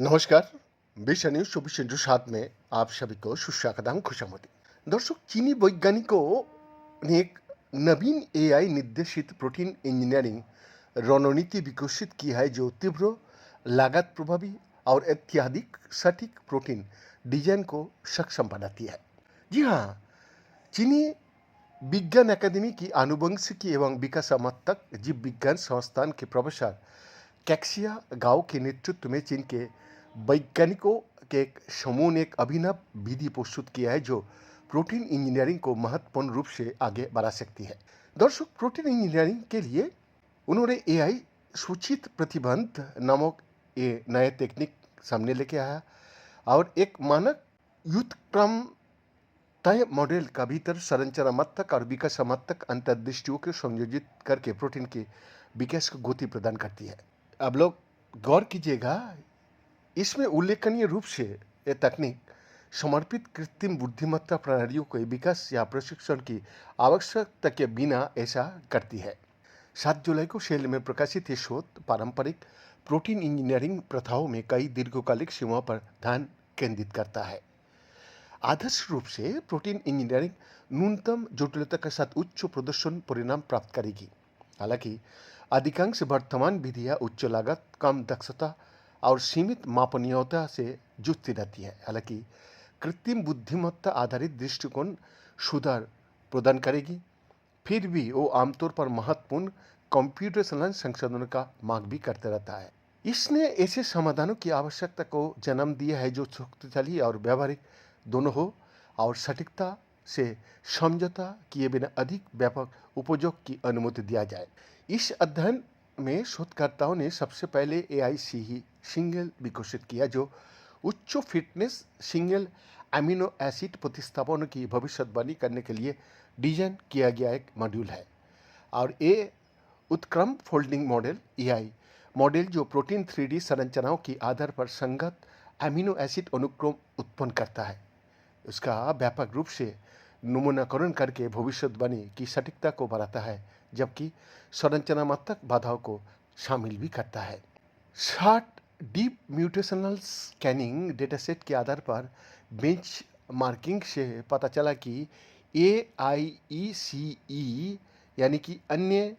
नमस्कार। विश्व न्यूज 24/7 में आप सभी को सुस्वागतम, खुशामदीद। दर्शक, चीनी वैज्ञानिकों ने एक नवीन एआई निर्देशित प्रोटीन इंजीनियरिंग रणनीति विकसित की है जो तीव्र, लागत प्रभावी और अत्यधिक सटीक प्रोटीन डिजाइन को सक्षम बनाती है। जी हाँ, चीनी विज्ञान अकादमी की आनुवंशिकी एवं विकासात्मक जीव विज्ञान संस्थान के प्रोफेसर कैक्सिया गाओ के नेतृत्व में चीन के वैज्ञानिकों के एक समूह ने एक अभिनव विधि प्रस्तुत किया है जो प्रोटीन इंजीनियरिंग को महत्वपूर्ण रूप से आगे बढ़ा सकती है। दर्शक, प्रोटीन इंजीनियरिंग के लिए उन्होंने एआई सूचित प्रतिबंध नामक ये नए टेक्निक सामने लेके आया और एक मानक व्युत्क्रम तय मॉडल का भीतर संरचनात्मक और विकासात्मक अंतर्दृष्टियों को संयोजित करके प्रोटीन के विकास को गति प्रदान करती है। अब लोग गौर कीजिएगा, इसमें उल्लेखनीय रूप से यह तकनीक समर्पित कृत्रिम बुद्धिमत्ता प्रणालियों के विकास या प्रशिक्षण की आवश्यकता के बिना ऐसा करती है। 7 जुलाई को सेल में प्रकाशित ये शोध पारंपरिक प्रोटीन इंजीनियरिंग प्रथाओं में कई दीर्घकालिक सीमाओं पर ध्यान केंद्रित करता है। आदर्श रूप से प्रोटीन इंजीनियरिंग न्यूनतम जटिलता के साथ उच्च प्रदर्शन परिणाम प्राप्त करेगी। हालांकि अधिकांश वर्तमान विधियां उच्च लागत, कम दक्षता और सीमित मापनीयता से जूझती रहती है। हालांकि कृत्रिम बुद्धिमत्ता आधारित दृष्टिकोण सुधार प्रदान करेगी, फिर भी वो आमतौर पर महत्वपूर्ण कंप्यूटेशनल संशोधन का मांग भी करते रहता है। इसने ऐसे समाधानों की आवश्यकता को जन्म दिया है जो शक्तिशाली और व्यावहारिक दोनों हो और सटीकता से समझौता किए बिना अधिक व्यापक उपयोग की अनुमति दिया जाए। इस अध्ययन में शोधकर्ताओं ने सबसे पहले एआई सिंगल विकसित किया जो उच्च फिटनेस सिंगल अमीनो एसिड प्रतिस्थापन की भविष्यवाणी करने के लिए डिजाइन किया गया एक मॉड्यूल है। और ये उत्क्रम फोल्डिंग मॉडल एआई मॉडल जो प्रोटीन 3D संरचनाओं के आधार पर संगत अमीनो एसिड अनुक्रम उत्पन्न करता है, उसका व्यापक रूप से नमूनाकरण करके भविष्यवाणी की सटीकता को बढ़ाता है, जबकि संरचनात्मक बाधाओं को शामिल भी करता है। 60 डीप म्यूटेशनल स्कैनिंग डेटासेट के आधार पर बेंच मार्किंग से पता चला कि AIECE यानी कि अन्य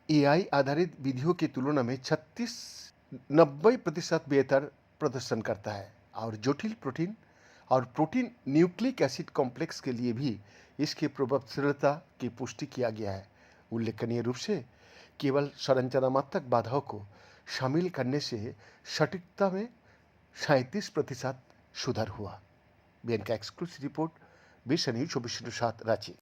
एआई आधारित विधियों की तुलना में 90% बेहतर प्रदर्शन करता है और जटिल प्रोटीन और प्रोटीन न्यूक्लिक एसिड कॉम्प्लेक्स के लिए भी इसकी प्रभावशीलता की पुष्टि किया गया है। उल्लेखनीय रूप से केवल संरचनात्मक बाधाओं को शामिल करने से सटीकता में 37% सुधार हुआ। बीएन का एक्सक्लूसिव रिपोर्ट, विश्व न्यूज 24/7 रांची।